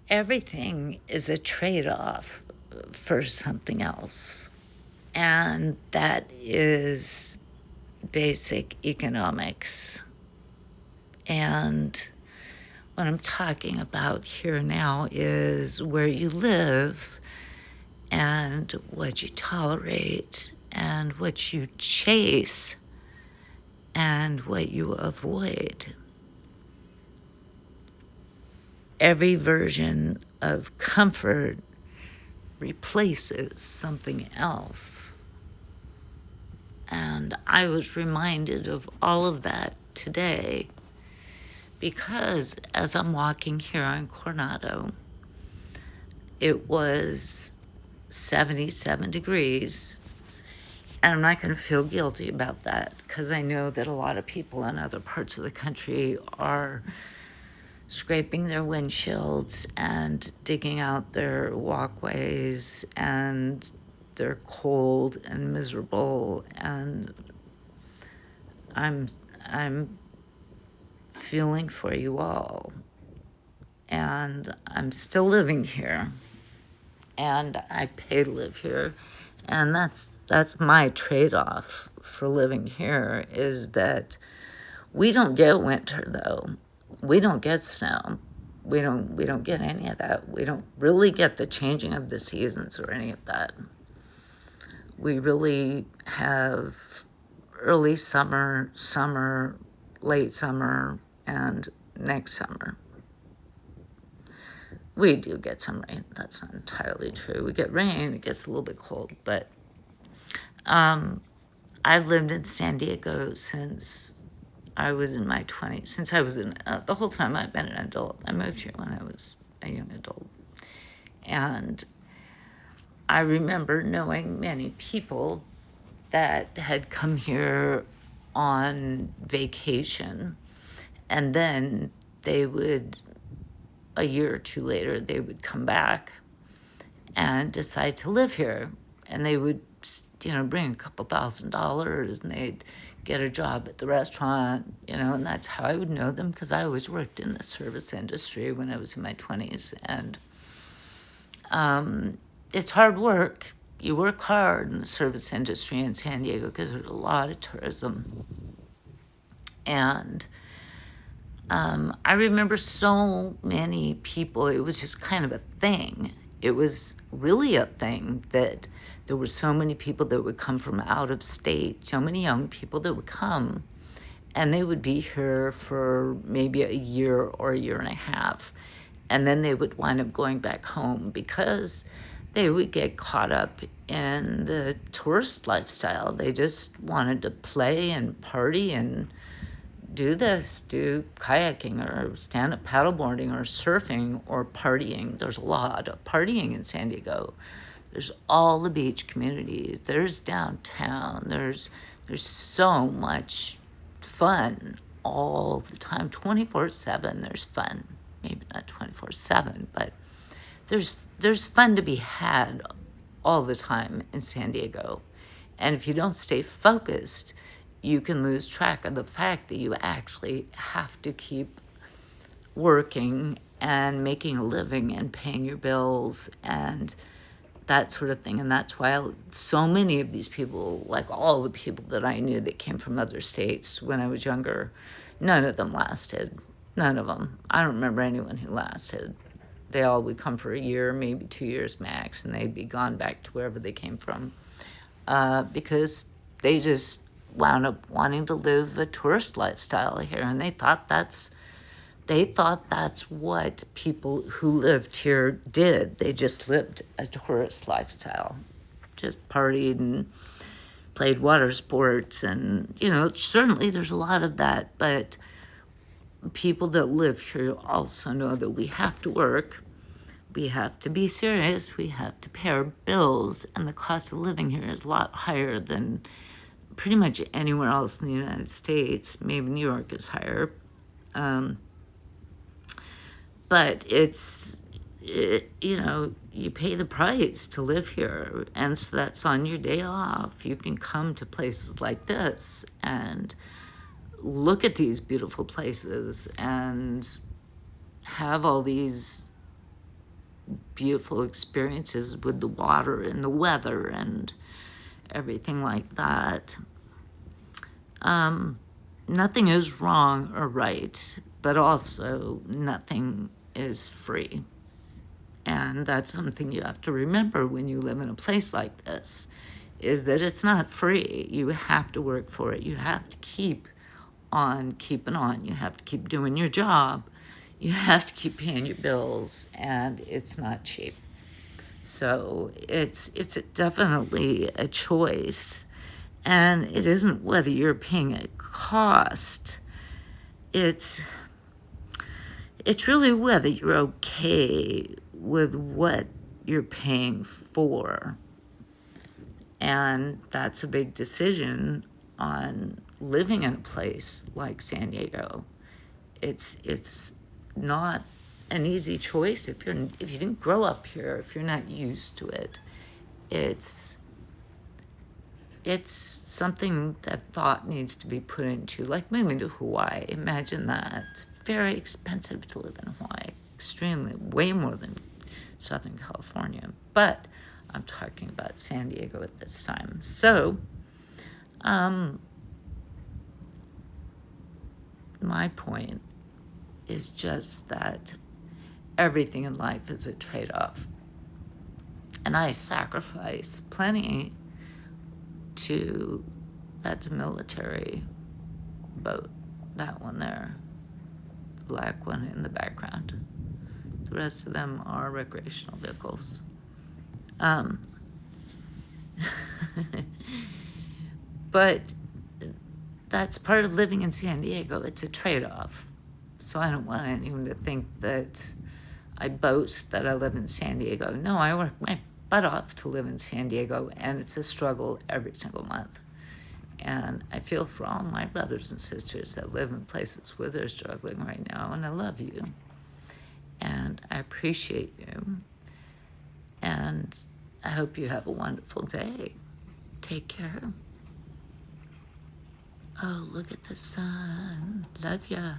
everything is a trade-off for something else. And that is basic economics. And what I'm talking about here now is where you live and what you tolerate and what you chase and what you avoid. Every version of comfort replaces something else. And I was reminded of all of that today because as I'm walking here on Coronado, it was 77 degrees. And I'm not going to feel guilty about that because I know that a lot of people in other parts of the country are scraping their windshields and digging out their walkways, and they're cold and miserable, and I'm feeling for you all. And I'm still living here, and I pay to live here, and that's my trade-off for living here, is that we don't get winter though. We don't get snow. We don't get any of that. We don't really get the changing of the seasons or any of that. We really have early summer, summer, late summer, and next summer. We do get some rain. That's not entirely true. We get rain. It gets a little bit cold, but I've lived in San Diego since I was in my 20s, since I was the whole time I've been an adult. I moved here when I was a young adult. And I remember knowing many people that had come here on vacation, and then they would, a year or two later, they would come back and decide to live here. And they would, bring a couple $1,000s, and they'd get a job at the restaurant, and that's how I would know them, because I always worked in the service industry when I was in my 20s. And it's hard work. You work hard in the service industry in San Diego because there's a lot of tourism. And I remember so many people, it was just kind of a thing. It was really a thing that there were so many people that would come from out of state, so many young people that would come, and they would be here for maybe a year or a year and a half. And then they would wind up going back home because they would get caught up in the tourist lifestyle. They just wanted to play and party and do kayaking or stand-up paddleboarding or surfing or partying. There's a lot of partying in San Diego. There's all the beach communities. There's downtown. There's so much fun all the time, 24/7. There's fun. Maybe not 24/7, but there's fun to be had all the time in San Diego. And if you don't stay focused, you can lose track of the fact that you actually have to keep working and making a living and paying your bills and that sort of thing. And that's why so many of these people, like all the people that I knew that came from other states when I was younger, none of them lasted. None of them. I don't remember anyone who lasted. They all would come for a year, maybe 2 years max, and they'd be gone back to wherever they came from, because they just wound up wanting to live a tourist lifestyle here, and they thought that's what people who lived here did. They just lived a tourist lifestyle, just partied and played water sports, and certainly there's a lot of that, but people that live here also know that we have to work, we have to be serious, we have to pay our bills, and the cost of living here is a lot higher than pretty much anywhere else in the United States. Maybe New York is higher. But you pay the price to live here. And so that's on your day off. You can come to places like this and look at these beautiful places and have all these beautiful experiences with the water and the weather and everything like that. Nothing is wrong or right, but also nothing is free. And that's something you have to remember when you live in a place like this, is that it's not free. You have to work for it. You have to keep on keeping on. You have to keep doing your job. You have to keep paying your bills, and it's not cheap. So it's definitely a choice. And it isn't whether you're paying a cost. It's really whether you're okay with what you're paying for. And that's a big decision on living in a place like San Diego. It's not an easy choice if you didn't grow up here, if you're not used to it. It's something that thought needs to be put into, like moving to Hawaii. Imagine that. Very expensive to live in Hawaii. Extremely, way more than Southern California. But I'm talking about San Diego at this time. So, my point is just that everything in life is a trade-off. And I sacrifice plenty to, that's a military boat, that one there, the black one in the background. The rest of them are recreational vehicles. But that's part of living in San Diego. It's a trade-off. So I don't want anyone to think that I boast that I live in San Diego. No, I work my butt off to live in San Diego, and it's a struggle every single month. And I feel for all my brothers and sisters that live in places where they're struggling right now, and I love you. And I appreciate you. And I hope you have a wonderful day. Take care. Oh, look at the sun. Love ya.